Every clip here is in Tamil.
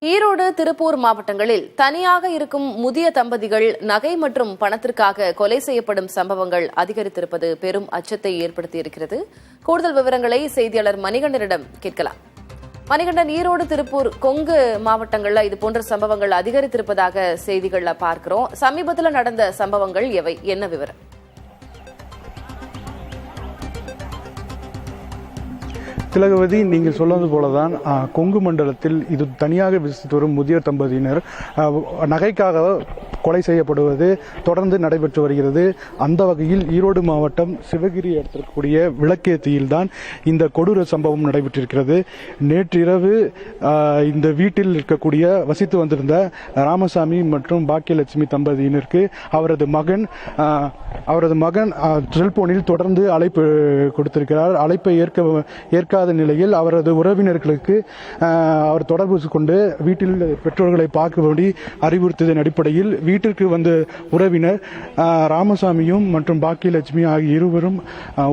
ஈரோடு, திருப்பூர் மாவட்டங்களில் தனியாக இருக்கும் முதிய தம்பதிகள் நகை மற்றும் பணத்திற்காக கொலை செய்யப்படும் சம்பவங்கள் அதிகரித்திருப்பது பெரும் அச்சத்தை ஏற்படுத்தியிருக்கிறது. கூடுதல் விவரங்களை செய்தியாளர் மணிகண்டனிடம் கேட்கலாம். மணிகண்டன், ஈரோடு, திருப்பூர், கொங்கு மாவட்டங்களில் இதுபோன்ற சம்பவங்கள் அதிகரித்திருப்பதாக செய்திகள்ல பார்க்கிறோம். சமீபத்தில் நடந்த சம்பவங்கள் எவை, என்ன விவரம்? திலகவதி, நீங்கள் சொன்னது போலதான் கொங்கு மண்டலத்தில் இது தனியாக விசித்து வரும் முதிய தம்பதியினர் நகைக்காக கொலை செய்யப்படுவது தொடர்ந்து நடைபெற்று வருகிறது. அந்த வகையில் ஈரோடு மாவட்டம் சிவகிரி இடத்திற்குரிய விளக்கேத்தியில்தான் இந்த கொடூர சம்பவம் நடைபெற்றிருக்கிறது. நேற்றிரவு இந்த வீட்டில் இருக்கக்கூடிய வசித்து வந்திருந்த ராமசாமி மற்றும் பாக்கியலட்சுமி தம்பதியினருக்கு அவரது மகன் செல்போனில் தொடர்ந்து அழைப்பு கொடுத்திருக்கிறார். அழைப்பை ஏற்காத நிலையில் அவரது உறவினர்களுக்கு அவர் தொடர்பு கொண்டு வீட்டில் பெற்றோர்களை பார்க்கும்படி அறிவுறுத்தியதன் அடிப்படையில் வீட்டிற்கு வந்த உறவினர் ராமசாமியும் மற்றும் பாக்கியலட்சுமி ஆகிய இருவரும்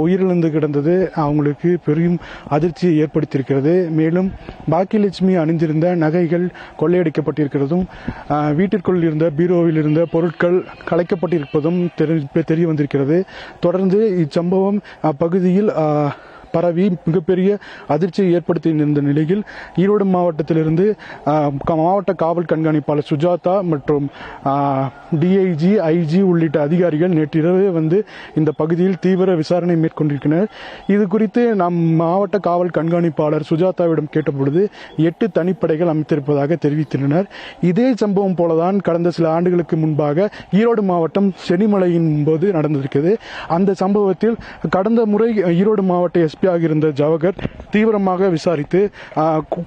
உயிரிழந்து கிடந்தது அவங்களுக்கு பெரும் அதிர்ச்சியை ஏற்படுத்தியிருக்கிறது. மேலும் பாக்கியலட்சுமி அணிந்திருந்த நகைகள் கொள்ளையடிக்கப்பட்டிருக்கிறதும் வீட்டிற்குள் இருந்த பீரோவில் இருந்த பொருட்கள் கலைக்கப்பட்டிருப்பதும் தெரிய வந்திருக்கிறது. தொடர்ந்து இச்சம்பவம் அப்பகுதியில் பரவி மிகப்பெரிய அதிர்ச்சியை ஏற்படுத்தியிருந்த நிலையில் ஈரோடு மாவட்டத்திலிருந்து மாவட்ட காவல் கண்காணிப்பாளர் சுஜாதா மற்றும் டிஐஜி, ஐஜி உள்ளிட்ட அதிகாரிகள் நேற்றிரவே வந்து இந்த பகுதியில் தீவிர விசாரணை மேற்கொண்டிருக்கிறார். இது குறித்து நாம் மாவட்ட காவல் கண்காணிப்பாளர் சுஜாதாவிடம் கேட்டபொழுது 8 தனிப்படைகள் அமைத்திருப்பதாக தெரிவித்தனர். இதே சம்பவம் போலதான் கடந்த சில ஆண்டுகளுக்கு முன்பாக ஈரோடு மாவட்டம் செனிமலையின் போது நடந்திருக்கிறது. அந்த சம்பவத்தில் கடந்த முறை ஈரோடு மாவட்ட எஸ்பி இருந்த ஜவஹர் தீவிரமாக விசாரித்து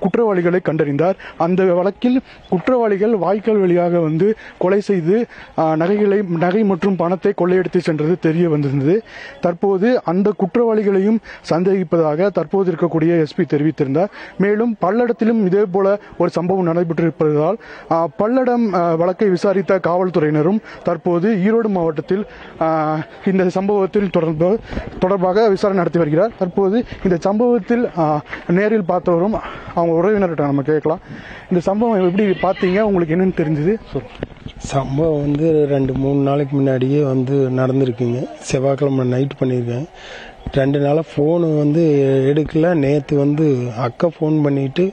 குற்றவாளிகளை கண்டறிந்தார். அந்த வழக்கில் குற்றவாளிகள் வாய்க்கால் வழியாக வந்து கொலை செய்து நகை மற்றும் பணத்தை கொள்ளையடித்து சென்றது தெரிய வந்திருந்தது. தற்போது அந்த குற்றவாளிகளையும் சந்தேகிப்பதாக தற்போது இருக்கக்கூடிய எஸ்பி தெரிவித்திருந்தார். மேலும் பல்லடத்திலும் இதே போல ஒரு சம்பவம் நடைபெற்றிருப்பதால் பல்லடம் வழக்கை விசாரித்த காவல்துறையினரும் தற்போது ஈரோடு மாவட்டத்தில் இந்த சம்பவத்தில் தொடர்பாக விசாரணை நடத்தி வருகிறார். தற்போது இந்த சம்பவத்தில் நேரில் பார்த்தவரும் அவங்க உறவினர்கிட்ட நம்ம கேட்கலாம். இந்த சம்பவம் எப்படி பார்த்தீங்க, உங்களுக்கு என்னன்னு தெரிஞ்சது? சம்பவம் வந்து 2-3 நாளைக்கு முன்னாடியே வந்து நடந்திருக்குங்க. செவ்வாய்க்கிழமை நைட் பண்ணியிருக்கேன். 2 நாளாக ஃபோனு வந்து எடுக்கல. நேற்று வந்து அக்கா ஃபோன் பண்ணிட்டு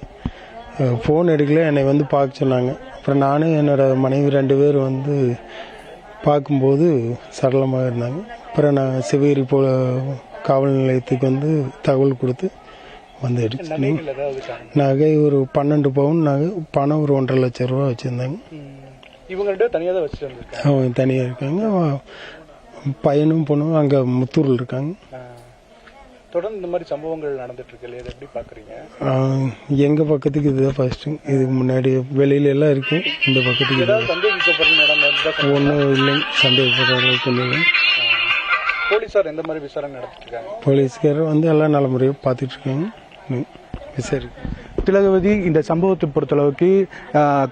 ஃபோன் எடுக்கல, என்னை வந்து பார்க்க சொன்னாங்க. அப்புறம் நானும் என்னோட மனைவி 2 பேர் வந்து பார்க்கும்போது சரளமாக இருந்தாங்க. அப்புறம் நான் சிவகிரி காவல் நிலையத்துக்கு வந்து தகவல் கொடுத்து வந்து எடுத்து நகை ஒரு 12 பவுன் நகை, பணம் ஒரு 1.5 லட்சம் ரூபா வச்சிருந்தாங்க. அவங்க தனியா இருக்காங்க. பையனும் பொண்ணும் அங்க முத்தூர்ல இருக்காங்க. தொடர்ந்து இந்த மாதிரி சம்பவங்கள் நடந்துட்டு இருக்கு, எப்படி பாக்குறீங்க? எங்க பக்கத்துக்கு இதுதான் ஃபர்ஸ்ட். இதுக்கு முன்னாடி வெளியில எல்லாம் இருக்கு. இந்த பக்கத்துக்கு ஒன்னும் இல்லைங்க. சந்தேகப்படுற அளவுக்கு இல்லை. போலீசார் எந்த மாதிரி விசாரணை நடத்திட்டு இருக்காங்க? போலீஸ்கார் வந்து எல்லாம் நல்ல முறையாக பார்த்துட்டு இருக்காங்க. சரி திலகவதி, இந்த சம்பவத்தை பொறுத்தளவுக்கு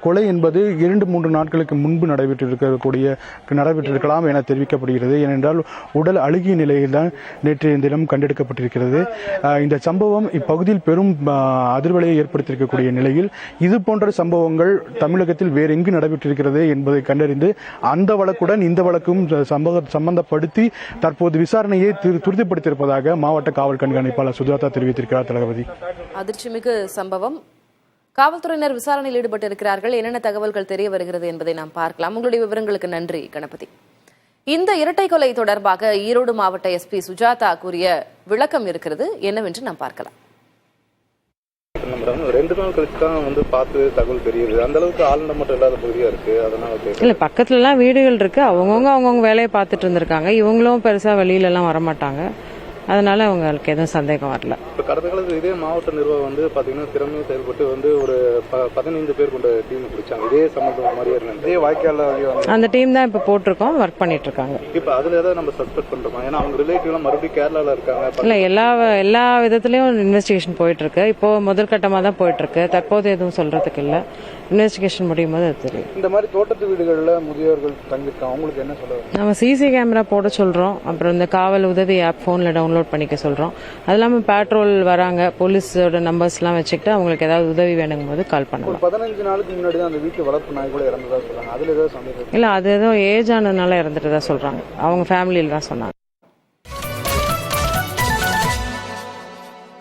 கொலை என்பது 2-3 நாட்களுக்கு முன்பு நடைபெற்றிருக்கலாம் என தெரிவிக்கப்படுகிறது. ஏனென்றால் உடல் அழுகிய நிலையில் தான் நேற்றைய தினம் கண்டெடுக்கப்பட்டிருக்கிறது. இந்த சம்பவம் இப்பகுதியில் பெரும் அதிர்வலையை ஏற்படுத்தியிருக்கக்கூடிய நிலையில் இது போன்ற சம்பவங்கள் தமிழகத்தில் வேறு எங்கு நடைபெற்றிருக்கிறது என்பதை கண்டறிந்து அந்த வழக்குடன் இந்த வழக்கும் சம்பந்தப்படுத்தி தற்போது விசாரணையை துரிதப்படுத்தியிருப்பதாக மாவட்ட காவல் கண்காணிப்பாளர் சுஜாதா தெரிவித்திருக்கிறார். திலகவதி, அதிர்ச்சிமிகு சம்பவம். காவல்துறையினர் விசாரணையில் ஈடுபட்டிருக்கிறார்கள். என்னென்ன தகவல்கள் தெரிய வருகிறது என்பதை நாம் பார்க்கலாம். உங்களுடைய விவரங்களுக்கு நன்றி கணபதி. இந்த இரட்டை கொலை தொடர்பாக ஈரோடு மாவட்ட எஸ்பி சுஜாதா கூறிய விளக்கம் இருக்கிறது, என்னவென்று நாம் பார்க்கலாம். 2 நாள் கழிச்சு தான் வந்து பார்த்து தகவல் தெரியுது. அந்த அளவுக்கு ஆளுநர் மட்டும் இல்லாத பகுதியா இருக்கு. அதனால இல்ல, பக்கத்துல எல்லாம் வீடுகள் இருக்கு. அவங்கவுங்க வேலையை பார்த்துட்டு இருந்திருக்காங்க. இவங்களும் பெருசா வெளியில எல்லாம் வரமாட்டாங்க. அதனால அவங்களுக்கு எதுவும் சந்தேகம் வரல. இப்ப கடந்த காலத்துல இதே மாவட்ட நிர்வாகம் வந்து பாத்தீங்கன்னா திறமையை செயல்பட்டு வந்து ஒரு 15 பேர் கொண்ட டீம் பிடிச்சாங்க. இதே சம்பந்தம் மாதிரியே இருந்தாங்க. இதே வாய்க்கால அந்த டீம் தான் இப்ப போட்டிருக்கோம், ஒர்க் பண்ணிட்டு இருக்காங்க. இப்ப அதுல ஏதாவது நம்ம சஸ்பெக்ட் பண்றோமா? ஏன்னா அவங்க ரிலேட்டிவ் எல்லாம் மறுபடியும் கேரளால இருக்காங்க. இல்ல, எல்லா விதத்திலயும் இன்வெஸ்டிகேஷன் போயிட்டு இருக்கு. இப்போ முதற்கட்டமா தான் போயிட்டு இருக்கு. தற்போது எதுவும் சொல்றதுக்கு இல்ல. இன்வெஸ்டிகேஷன் முடியும் போது அது தெரியும். இந்த மாதிரி தோட்டத்து வீடுகள்ல முதியோர்கள் தங்கியிருக்காங்க, அவங்களுக்கு என்ன சொல்லுவாங்க? நம்ம சிசி கேமரா போட சொல்றோம். அப்புறம் இந்த காவல் உதவி ஆப் போன்ல டவுன்லோட் டவுன்லோட் பண்ணிக்க சொல்கிறோம். அது இல்லாமல் பேட்ரோல் வராங்க, போலீஸோட நம்பர்ஸ்லாம் வச்சுக்கிட்டு அவங்களுக்கு ஏதாவது உதவி வேணுங்கும் போது கால் பண்ணலாம். 15 நாளுக்கு முன்னாடி தான் அந்த வீட்டு வளர்ப்பு நாய் கூட இறந்ததா சொல்றாங்க. அதுல ஏதாவது சந்தேகம்? இல்லை, அது ஏதோ ஏஜ் ஆனதுனால இறந்துட்டு தான் சொல்கிறாங்க, அவங்க ஃபேமிலியில் தான் சொன்னாங்க.